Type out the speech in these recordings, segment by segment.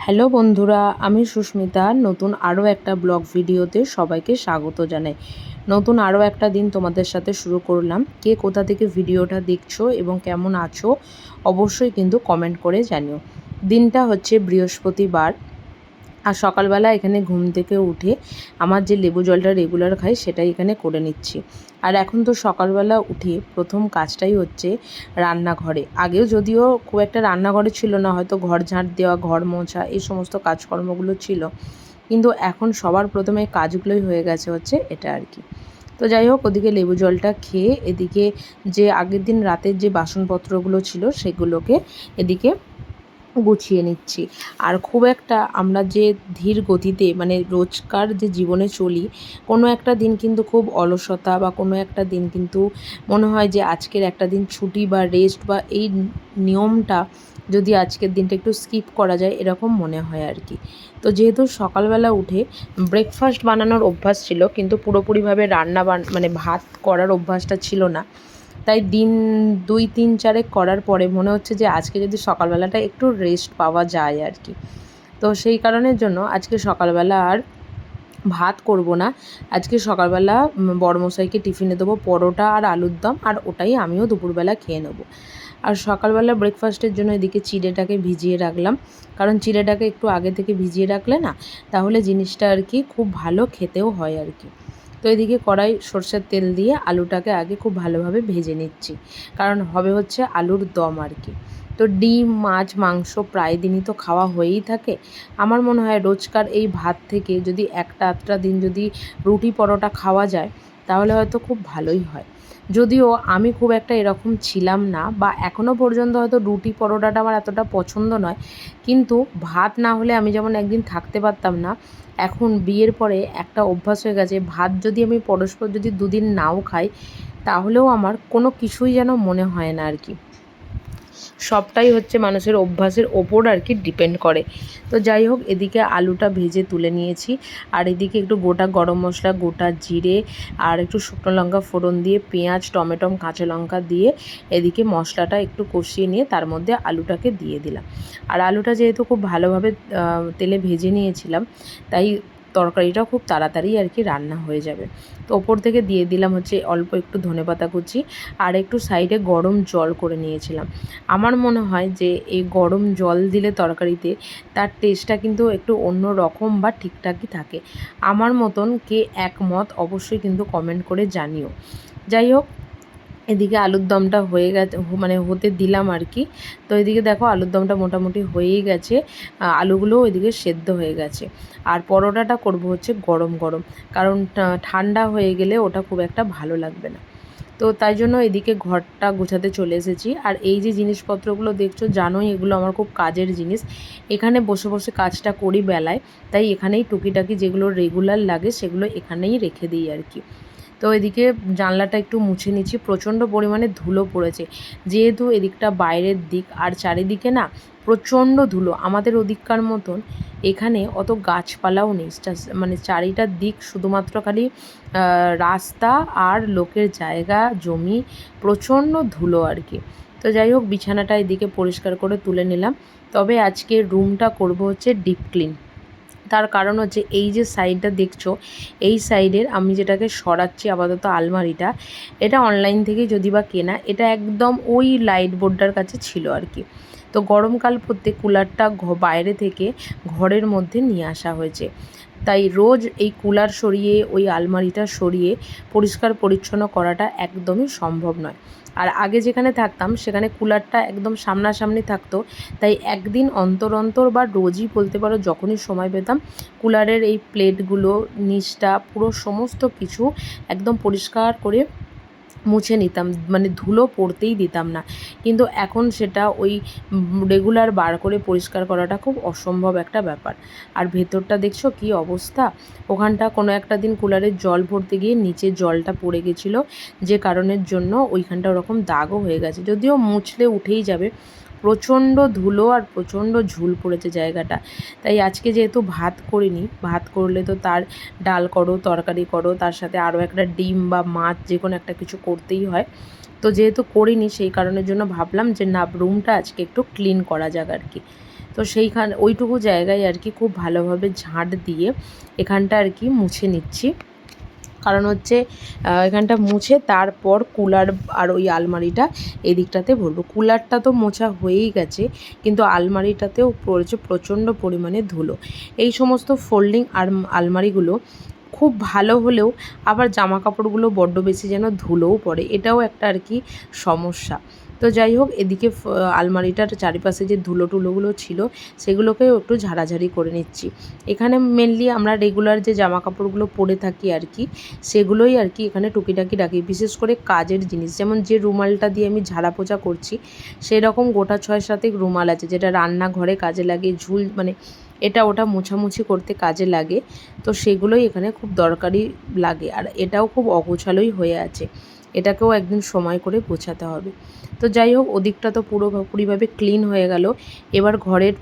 Hello বন্ধুরা, আমি সুস্মিতা। নতুন আরও একটা ব্লগ ভিডিওতে সবাইকে স্বাগত জানাই। নতুন আরও একটা দিন তোমাদের সাথে শুরু করলাম। কে কোথা থেকে ভিডিওটা দেখছো এবং কেমন আছো অবশ্যই কিন্তু কমেন্ট করে জানিও। দিনটা হচ্ছে বৃহস্পতিবার, আর সকালবেলা এখানে ঘুম থেকে উঠে আমার যে লেবু জলটা রেগুলার খাই সেটাই এখানে করে নিচ্ছি। আর এখন তো সকালবেলা উঠে প্রথম কাজটাই হচ্ছে রান্নাঘরে। আগেও যদিও খুব একটা রান্নাঘরে ছিল না, হয়তো ঘর ঝাঁট দেওয়া, ঘর মোছা, এই সমস্ত কাজকর্মগুলো ছিল, কিন্তু এখন সবার প্রথমে কাজগুলোই হয়ে গেছে হচ্ছে এটা আর কি। তো যাই হোক, ওদিকে লেবু জলটা খেয়ে এদিকে যে আগের দিন রাতের যে বাসনপত্রগুলো ছিল সেগুলোকে এদিকে গুছিয়ে নিচ্ছি। আর খুব একটা আমরা যে ধীর গতিতে মানে রোজকার যে জীবনে চলি, কোনো একটা দিন কিন্তু খুব অলসতা বা কোনো একটা দিন কিন্তু মনে হয় যে আজকের একটা দিন ছুটি বা রেস্ট বা এই নিয়মটা যদি আজকের দিনটা একটু স্কিপ করা যায়, এরকম মনে হয় আর কি। তো যেহেতু সকালবেলা উঠে ব্রেকফাস্ট বানানোর অভ্যাস ছিল, কিন্তু পুরোপুরিভাবে মানে ভাত করার অভ্যাসটা ছিল না, তাই দিন 2-3-4 করার পরে মনে হচ্ছে যে আজকে যদি সকালবেলাটা একটু রেস্ট পাওয়া যায় আর কি। তো সেই কারণের জন্য আজকে সকালবেলা আর ভাত করব না। আজকে সকালবেলা বড়মশাইকে টিফিনে দেবো পরোটা আর আলুর দম, আর ওটাই আমিও দুপুরবেলা খেয়ে নেব। আর সকালবেলা ব্রেকফাস্টের জন্য এদিকে চিড়েটাকে ভিজিয়ে রাখলাম, কারণ চিড়েটাকে একটু আগে থেকে ভিজিয়ে রাখলে না, তাহলে জিনিসটা আর কি খুব ভালো খেতেও হয় আর কি। তো এদিকে কড়াই সরষের তেল দিয়ে আলুটাকে আগে খুব ভালোভাবে ভেজে নিচ্ছি, কারণ হবে হচ্ছে আলুর দম আর কি। তো ডিম, মাছ, মাংস প্রায় দিনই তো খাওয়া হয়েই থাকে। আমার মনে হয় রোজকার এই ভাত থেকে যদি একটা আধটা দিন যদি রুটি পরোটা খাওয়া যায়, তাহলে হয়তো খুব ভালোই হয়। যদিও আমি খুব একটা এরকম ছিলাম না, বা এখনও পর্যন্ত হয়তো রুটি পরোটাটা আমার এতটা পছন্দ নয়, কিন্তু ভাত না হলে আমি যেমন একদিন থাকতে পারতাম না, এখন বিয়ের পরে একটা অভ্যাস হয়ে গেছে, ভাত যদি আমি পরস্পর যদি দুদিন নাও খাই, তাহলেও আমার কোনো কিছুই যেন মনে হয় না আর কি। সবটাই হচ্ছে মানুষের অভ্যাসের ওপর আর কি ডিপেন্ড করে। তো যাই হোক, এদিকে আলুটা ভেজে তুলে নিয়েছি, আর এদিকে একটু গোটা গরম মশলা, গোটা জিরে আর একটু শুকনো লঙ্কা ফোড়ন দিয়ে, পেঁয়াজ, টমেটো, কাঁচা লঙ্কা দিয়ে এদিকে মশলাটা একটু কষিয়ে নিয়ে তার মধ্যে আলুটাকে দিয়ে দিলাম। আর আলুটা যেহেতু খুব ভালোভাবে তেলে ভেজে নিয়েছিলাম, তাই তরকারিটাও খুব তাড়াতাড়ি আর কি রান্না হয়ে যাবে। তো ওপর থেকে দিয়ে দিলাম হচ্ছে অল্প একটু ধনেপাতা কুচি, আর একটু সাইডে গরম জল করে নিয়েছিলাম। আমার মনে হয় যে এই গরম জল দিলে তরকারিতে তার টেস্টটা কিন্তু একটু অন্য রকম বা ঠিকঠাকই থাকে। আমার মতন কে একমত অবশ্যই কিন্তু কমেন্ট করে জানিও। যাই হোক, এদিকে আলুর দমটা হয়ে গেছে, মানে হতে দিলাম আর কি। তো এদিকে দেখো আলুর দমটা মোটামুটি হয়েই গেছে, আলুগুলোও এদিকে সেদ্ধ হয়ে গেছে। আর পরোটাটা করব হচ্ছে গরম গরম, কারণ ঠান্ডা হয়ে গেলে ওটা খুব একটা ভালো লাগবে না। তো তাই জন্য এদিকে ঘরটা গোছাতে চলে এসেছি। আর এই যে জিনিসপত্রগুলো দেখছো, জানোই এগুলো আমার খুব কাজের জিনিস। এখানে বসে বসে কাজটা করি বেলায়, তাই এখানেই টুকিটাকি যেগুলো রেগুলার লাগে সেগুলো এখানেই রেখে দিই আর কি। তো এদিকে জানলাটা একটু মুছে নিচ্ছি, প্রচণ্ড পরিমাণে ধুলো পড়েছে, যেহেতু এদিকটা বাইরের দিক, আর চারিদিকে না প্রচণ্ড ধুলো। আমাদের ওদিককার মতন এখানে অত গাছপালাও নেই, মানে চারিটার দিক শুধুমাত্র খালি রাস্তা আর লোকের জায়গা জমি, প্রচণ্ড ধুলো আর কি। তো যাই হোক, বিছানাটা এদিকে পরিষ্কার করে তুলে নিলাম। তবে আজকে রুমটা করব হচ্ছে ডিপ ক্লিন। তার কারণ হচ্ছে এই যে সাইডটা দেখছো, এই সাইডের আমি যেটাকে সরাচ্ছি আপাতত আলমারিটা, এটা অনলাইন থেকে যদি বা কেনা, এটা একদম ওই লাইট বোর্ডটার কাছে ছিল আর কি। তো গরমকাল পড়তে কুলারটা বাইরে থেকে ঘরের মধ্যে নিয়ে আসা হয়েছে, তাই রোজ এই কুলার সরিয়ে ওই আলমারিটা সরিয়ে পরিষ্কার পরিচ্ছন্ন করাটা একদমই সম্ভব নয়। আর আগে যেখানে থাকতাম সেখানে কুলারটা একদম সামনাসামনি থাকতো, তাই একদিন অন্তর অন্তর বা রোজই বলতে পারো, যখনই সময় পেতাম কুলারের এই প্লেটগুলো, নিচটা পুরো সমস্ত কিছু একদম পরিষ্কার করে মুছে নিতাম, মানে ধুলো পড়তেই দিতাম না। কিন্তু এখন সেটা ওই রেগুলার বার করে পরিষ্কার করাটা খুব অসম্ভব একটা ব্যাপার। আর ভেতরটা দেখছো কী অবস্থা, ওখানটা কোনো একটা দিন কুলারের জল ভরতে গিয়ে নিচে জলটা পড়ে গেছিলো, যে কারণের জন্য ওইখানটা ওরকম দাগও হয়ে গেছে, যদিও মুছলে উঠেই যাবে। প্রচণ্ড ধুলো আর প্রচণ্ড ঝুল পড়েছে জায়গাটা। তাই আজকে যেহেতু ভাত করিনি, ভাত করলে তো তার ডাল করো, তরকারি করো, তার সাথে আরও একটা ডিম বা মাছ যে কোনো একটা কিছু করতেই হয়। তো যেহেতু করিনি, সেই কারণের জন্য ভাবলাম যে না, রুমটা আজকে একটু ক্লিন করা যাক আর কি। তো ওইটুকু জায়গায় আর কি খুব ভালোভাবে ঝাঁট দিয়ে এখানটা আর কি মুছে নিচ্ছি। কারণ হচ্ছে এখানটা মুছে তারপর কুলার আর ওই আলমারিটা এদিকটাতে ভরবো। কুলারটা তো মোছা হয়েই গেছে, কিন্তু আলমারিটাতেও পড়েছে প্রচণ্ড পরিমাণে ধুলো। এই সমস্ত ফোল্ডিং আলমারিগুলো খুব ভালো হলেও আবার জামা কাপড়গুলো বড্ড বেশি যেন ধুলোও পড়ে, এটাও একটা আর কি সমস্যা। তো যাই হোক, এদিকে আলমারিটার চারিপাশে যে ধুলো টুলোগুলো ছিল সেগুলোকেও একটু ঝাড়াঝাড়ি করে নিচ্ছি। এখানে মেনলি আমরা রেগুলার যে জামা কাপড়গুলো পরে থাকি আর কি, সেগুলোই আর কি এখানে টুকিটাকি রাখি। বিশেষ করে কাজের জিনিস, যেমন যে রুমালটা দিয়ে আমি ঝাড়া পোছা করছি সেরকম গোটা 6-7 রুমাল আছে, যেটা রান্নাঘরে কাজে লাগে, মানে এটা ওটা মোছামুছি করতে কাজে লাগে। তো সেগুলোই এখানে খুব দরকারি লাগে। আর এটাও খুব অগোছালোই হয়ে আছে, এটাকেও একদিন সময় করে গোছাতে হবে। তো যাই হোক, ওদিকটা তো পুরোপুরিভাবে ক্লিন হয়ে গেল। এবার ঘরের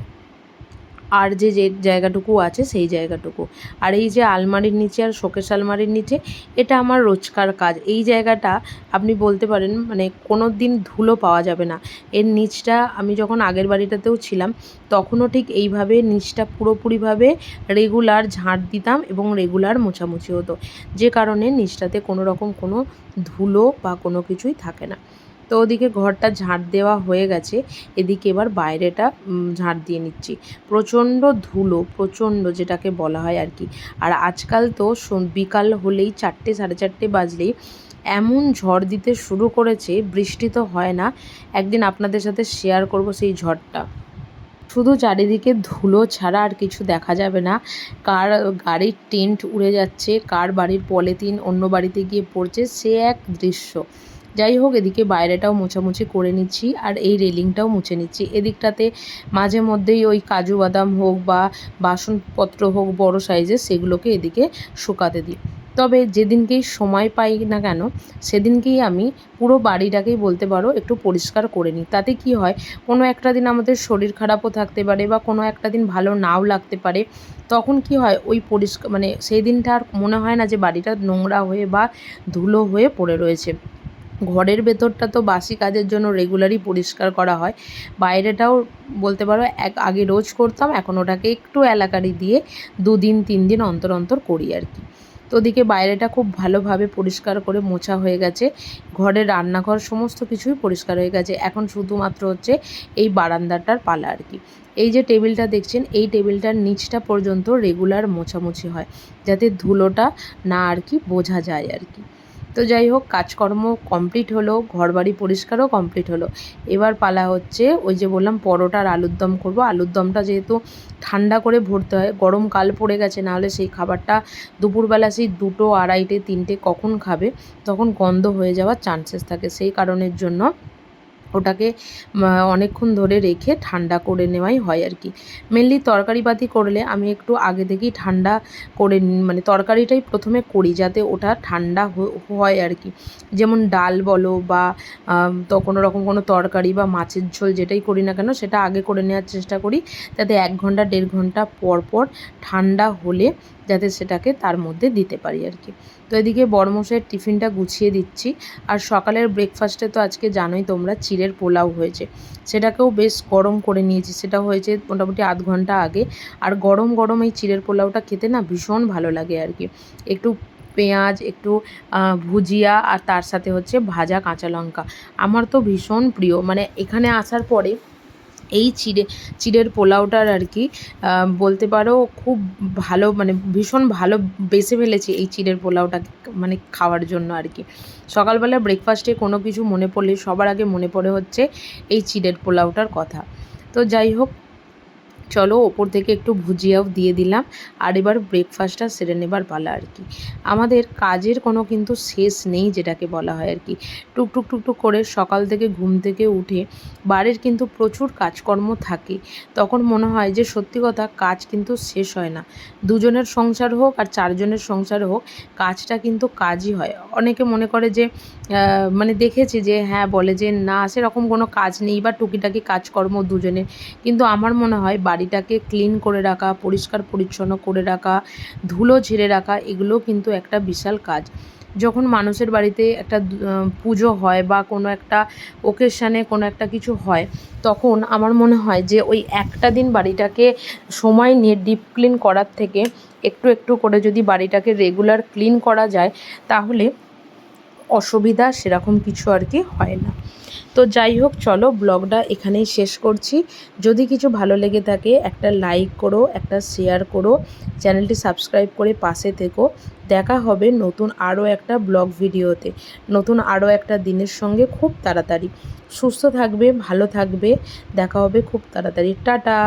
আর যে জায়গাটুকু আছে সেই জায়গাটুকু, আর এই যে আলমারির নিচে আর শোকেস আলমারির নিচে, এটা আমার রোজকার কাজ। এই জায়গাটা আপনি বলতে পারেন মানে কোনো দিন ধুলো পাওয়া যাবে না। এর নিচটা আমি যখন আগের বাড়িটাতেও ছিলাম তখনও ঠিক এইভাবে নিচটা পুরোপুরিভাবে রেগুলার ঝাঁট দিতাম এবং রেগুলার মোছামুছি হতো, যে কারণে নিচটাতে কোনো রকম কোনো ধুলো বা কোনো কিছুই থাকে না। তো ওদিকে ঘরটা ঝাঁট দেওয়া হয়ে গেছে, এদিকে এবার বাইরেটা ঝাঁট দিয়ে নিচ্ছি। প্রচণ্ড ধুলো, প্রচণ্ড যেটাকে বলা হয় আর কি। আর আজকাল তো বিকাল হলেই 4টে 4:30 বাজলেই এমন ঝড় দিতে শুরু করেছে, বৃষ্টি তো হয় না। একদিন আপনাদের সাথে শেয়ার করব সেই ঝড়টা। শুধু চারিদিকে ধুলো ছাড়া আর কিছু দেখা যাবে না। কার গাড়ির টেন্ট উড়ে যাচ্ছে, কার বাড়ির পলিথিন অন্য বাড়িতে গিয়ে পড়ছে, সে এক দৃশ্য। যাই হোক, এদিকে বাইরেটাও মোছামুছি করে নিচ্ছি আর এই রেলিংটাও মুছে নিচ্ছি। এদিকটাতে মাঝে মধ্যেই ওই কাজু বাদাম হোক বা বাসনপত্র হোক বড় সাইজের, সেগুলোকে এদিকে শুকাতে দিই। তবে যেদিনকেই সময় পাই না কেন সেদিনকেই আমি পুরো বাড়িটাকেই বলতে পারো একটু পরিষ্কার করে নিই। তাতে কি হয়, কোনো একটা দিন আমাদের শরীর খারাপও থাকতে পারে বা কোনো একটা দিন ভালো নাও লাগতে পারে, তখন কি হয় ওই মানে সেই দিনটা আর মনে হয় না যে বাড়িটা নোংরা হয়ে বা ধুলো হয়ে পড়ে রয়েছে। ঘরের ভেতরটা তো বাসি কাজের জন্য রেগুলারই পরিষ্কার করা হয়, বাইরেটাও বলতে পারো আগে রোজ করতাম, এখন ওটাকে একটু এলাকারি দিয়ে 2 দিন 3 দিন অন্তর অন্তর করি আর কি। তো ওদিকে বাইরেটা খুব ভালোভাবে পরিষ্কার করে মোছা হয়ে গেছে, ঘরের রান্নাঘর সমস্ত কিছুই পরিষ্কার হয়ে গেছে। এখন শুধুমাত্র হচ্ছে এই বারান্দাটার পালা আর কি। এই যে টেবিলটা দেখছেন, এই টেবিলটার নিচটা পর্যন্ত রেগুলার মোছামুছি হয়, যাতে ধুলোটা না আর কি বোঝা যায় আর কি। তো যাই হোক, কাজকর্ম কমপ্লিট হলো, ঘরবাড়ি পরিষ্কারও কমপ্লিট হলো। এবার পালা হচ্ছে ওই যে বললাম পরোটা আর আলুর দম করবো। আলুর দমটা যেহেতু ঠান্ডা করে ভরতে হয়, গরমকাল পড়ে গেছে, নাহলে সেই খাবারটা দুপুরবেলা সেই 2টো 2:30 3টে কখন খাবে, তখন গন্ধ হয়ে যাওয়ার চান্সেস থাকে। সেই কারণের জন্য ওটাকে অনেকক্ষণ ধরে রেখে ঠান্ডা করে নেওয়াই হয় আর কি। মেনলি তরকারিপাতি করলে আমি একটু আগে থেকেই ঠান্ডা করে মানে তরকারিটাই প্রথমে করি, যাতে ওটা ঠান্ডা হয় আর কি। যেমন ডাল বলো বা তো কোনো রকম কোনো তরকারি বা মাছের ঝোল যেটাই করি না কেন, সেটা আগে করে নেওয়ার চেষ্টা করি, যাতে 1 ঘন্টা 1.5 ঘন্টা পর পর ঠান্ডা হলে যাতে সেটাকে তার মধ্যে দিতে পারি আর কি। তো এদিকে বড়মশাইয়ের টিফিনটা গুছিয়ে দিচ্ছি। আর সকালের ব্রেকফাস্টে তো আজকে জানোই তোমরা, চিড়ের পোলাও হয়েছে, সেটাকেও বেশ গরম করে নিয়েছি। সেটা হয়েছে মোটামুটি আধ ঘন্টা আগে। আর গরম গরম এই চিড়ের পোলাওটা খেতে না ভীষণ ভালো লাগে আর কি। একটু পেঁয়াজ, একটু ভুজিয়া, আর তার সাথে হচ্ছে ভাজা কাঁচা লঙ্কা, আমার তো ভীষণ প্রিয়। মানে এখানে আসার পরে এই চিড়ের পোলাওটার আর কি বলতে পারো খুব ভালো, মানে ভীষণ ভালো বেছে ফেলেছি এই চিড়ের পোলাওটা মানে খাওয়ার জন্য আর কি। সকালবেলা ব্রেকফাস্টে কোনো কিছু মনে পড়লে সবার আগে মনে পড়ে হচ্ছে এই চিড়ের পোলাওটার কথা। তো যাই হোক, চলো ওপর থেকে একটু ভুজিয়াও দিয়ে দিলাম। আর এবার ব্রেকফাস্টটা সেরে নেবার পালা আর কি। আমাদের কাজের কোনো কিন্তু শেষ নেই, যেটাকে বলা হয় আর কি। টুকটুক টুকটুক করে সকাল থেকে ঘুম থেকে উঠে বাড়ির কিন্তু প্রচুর কাজকর্ম থাকে, তখন মনে হয় যে সত্যি কথা কাজ কিন্তু শেষ হয় না। 2জনের সংসার হোক আর 4জনের সংসার হোক, কাজটা কিন্তু কাজই হয়। অনেকে মনে করে যে মানে দেখেছি যে হ্যাঁ বলে যে না সেরকম কোনো কাজ নেই বা টুকিটাকি কাজকর্ম 2জনের, কিন্তু আমার মনে হয় বাড়িটাকে ক্লিন করে রাখা, পরিষ্কার পরিচ্ছন্ন করে রাখা, ধুলো ঝেড়ে রাখা, এগুলো কিন্তু একটা বিশাল কাজ। যখন মানুষের বাড়িতে একটা পুজো হয় বা কোনো একটা ওকেশানে কোনো একটা কিছু হয়, তখন আমার মনে হয় যে ওই একটা দিন বাড়িটাকে সময় নিয়ে ডিপ ক্লিন করার থেকে একটু একটু করে যদি বাড়িটাকে রেগুলার ক্লিন করা যায়, তাহলে অসুবিধা সেরকম কিছু আর কি হয় না। তো যাই হোক, চলো ব্লগটা এখানেই শেষ করছি। যদি কিছু ভালো লেগে থাকে একটা লাইক করো, একটা শেয়ার করো, চ্যানেলটি সাবস্ক্রাইব করে পাশে থেকো। দেখা হবে নতুন আরও একটা ব্লগ ভিডিওতে, নতুন আরও একটা দিনের সঙ্গে খুব তাড়াতাড়ি। সুস্থ থাকবে, ভালো থাকবে, দেখা হবে খুব তাড়াতাড়ি। টাটা।